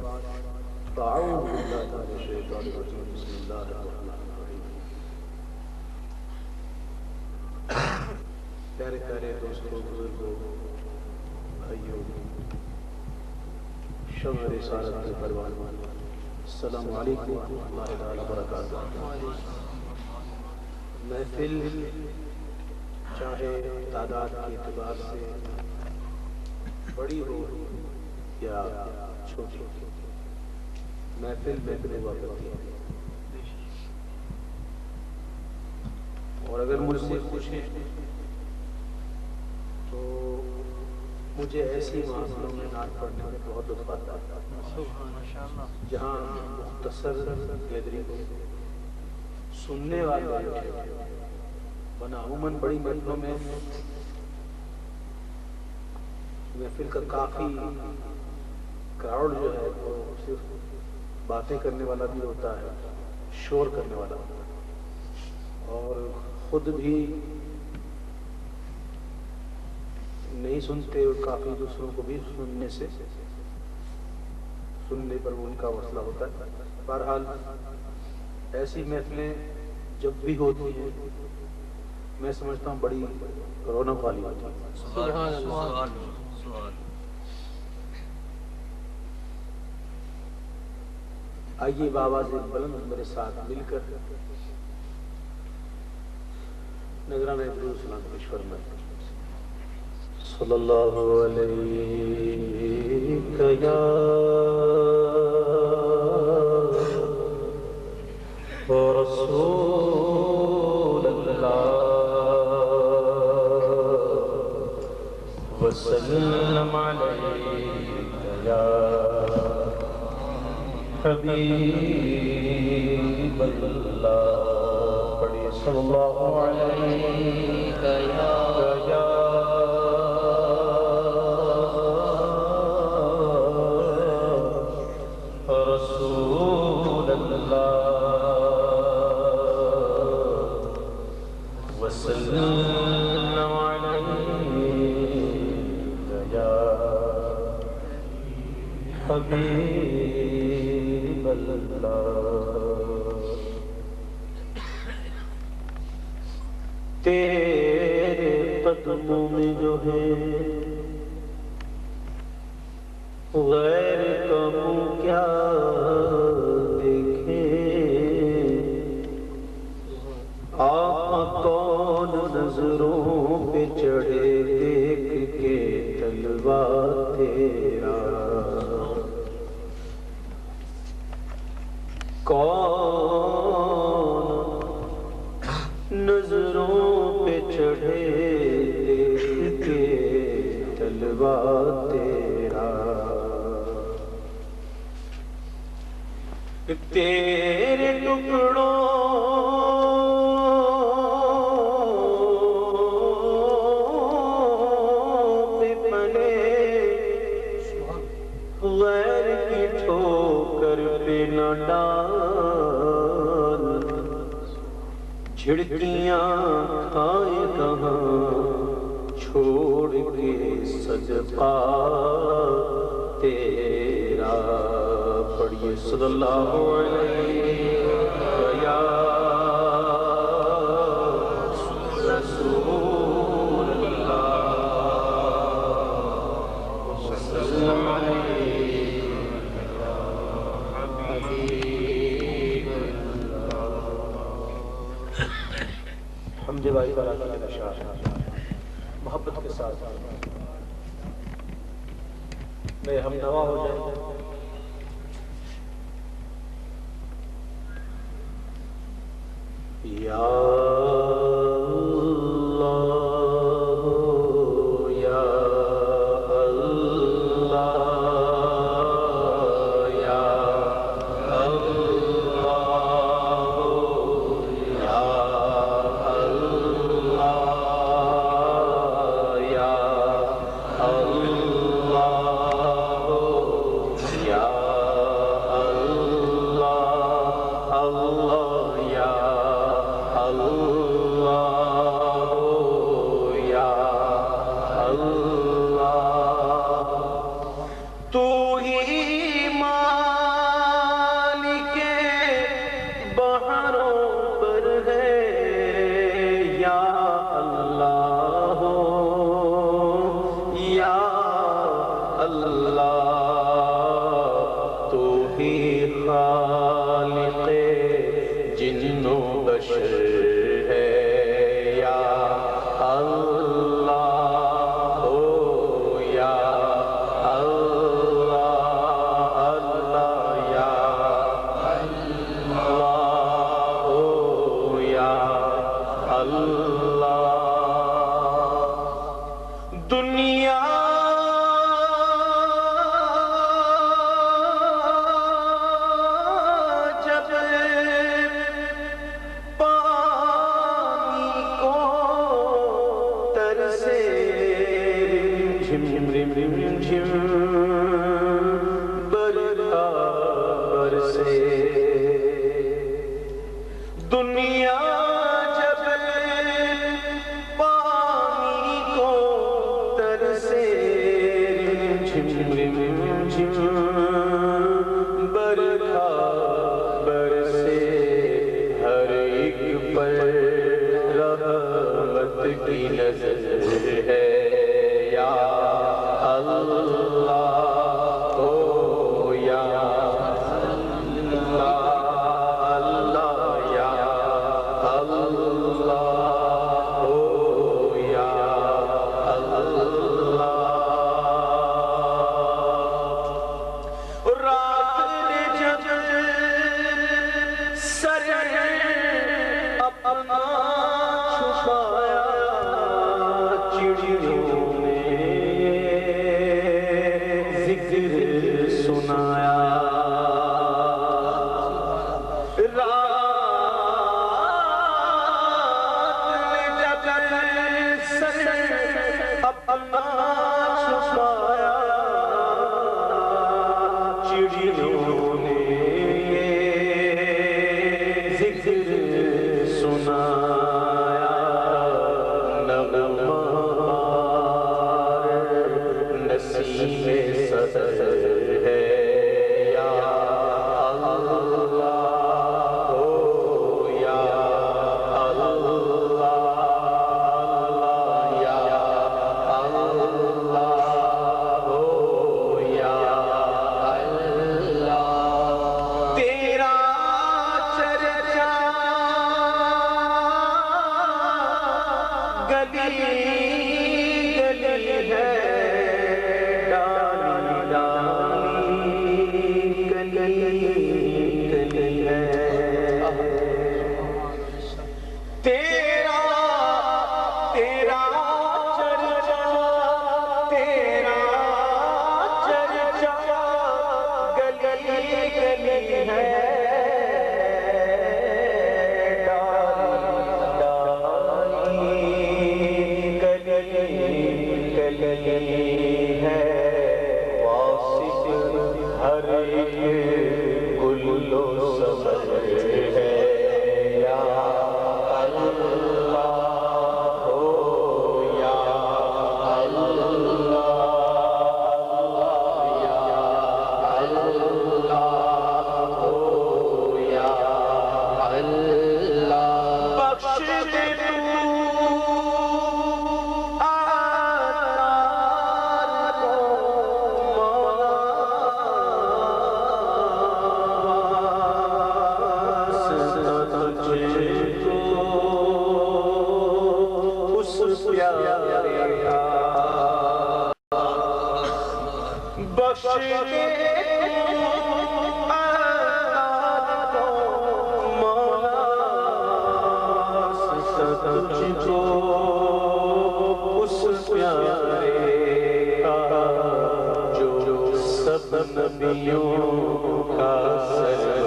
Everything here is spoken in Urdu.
فاعوذ باللہ من الشیطان الرجیم بسم اللہ الرحمن الرحیم۔ پیارے پیارے دوستوں، بزرگوں، بھائیوں، شمع رسالت کے پروانوں، السلام علیکم ورحمۃ اللہ تعالی وبرکاتہ۔ محفل چاہے تعداد کے اعتبار سے بڑی ہو یا چھوٹی، محفل محفل ہوا کرتی ہے، اور اگر مجھ سے پوچھیں تو مجھے ایسی محفلوں میں نعت پڑھنے میں بہت لطف آتا ہے جہاں مختصر گیدرنگ ہو، سننے والے بیٹھے ہو، ورنہ عموماً بڑی محفلوں میں محفل کا کافی کراؤڈ جو ہے وہ صرف باتیں کرنے والا بھی ہوتا ہے، شور کرنے والا ہوتا ہے، اور خود بھی نہیں سنتے اور کافی دوسروں کو بھی سننے پر ان کا مسئلہ ہوتا ہے۔ بہرحال ایسی محفلیں جب بھی ہوتی ہیں میں سمجھتا ہوں بڑی رونق والی ہوتی ہے۔ سبحان اللہ۔ آئیے بابا سے بلند میرے ساتھ مل کر نذرانہ درود سلام پیش فرمائیں۔ صلی اللہ علیہ یا رسول اللہ وسلم علیہ یا حبیب اللہ، پڑھیے صلی اللہ علیہ یا رسول اللہ وسلم علیہ یا حبیب اللہ۔ تیرے قدموں میں جو ہے غیر کا منہ کیا دیکھے، آقا کون نظروں پہ چڑھے دیکھ کے تلوا تیرا، کون نظروں پہ چڑھے دیکھ کے تلوا تیرا، تیرے ٹکڑوں پہ پلے غیر کی ٹھوکر پہ نہ ڈال، جھڑکیاں کھائے کہاں چھوڑ کے صدقہ تیرا، پڑھیے صلی اللہ علیہ یا رسول اللہ وسلم علیہ یا حبیب اللہ۔ حمد بھائی والا کا اشعار محبت کے ساتھ میں ہم نوا ہو جائیں۔ یا اللہ یا اللہ یا اللہ یا اللہ یا اللہ یا اللہ اللہ یا اللہ بشر ہے یا اللہ ہو یا اللہ اللہ یا اللہ ہو یا اللہ دنیا جب پانی کو ترسے رم رم رم جھم برکھا برسے دنیا جب پانی کو ترسے رم رم جھم برکھا برسے ہر ایک پر رحمت کی نظر ہے یا اللہ ہو یا اللہ اللہ یا اللہ ہو یا اللہ رات نے جب سر اپنا چھپایا چڑیوں نے ذکر سنایا رات نے جب سر اپنا چھپایا چڑیوں نے ذکر سنایا نغمار نسیم صدر ہے یا اللہ ہو یا اللہ یا اللہ ہو یا تیرا چرچا گلی گلی ہے ڈالی ڈالی گلی گلی ہے تیرا تیرا چرچا تیرا چرچا گلی گلی ہے گلی ہے واصف ہر ایک گل و سبز ہے یا اللہ ہو یا اللہ یا اللہ ہو یا اللہ بخش دے بخش دے مولا تجھ کو اس پیارے کا جو سب نبیوں کا سر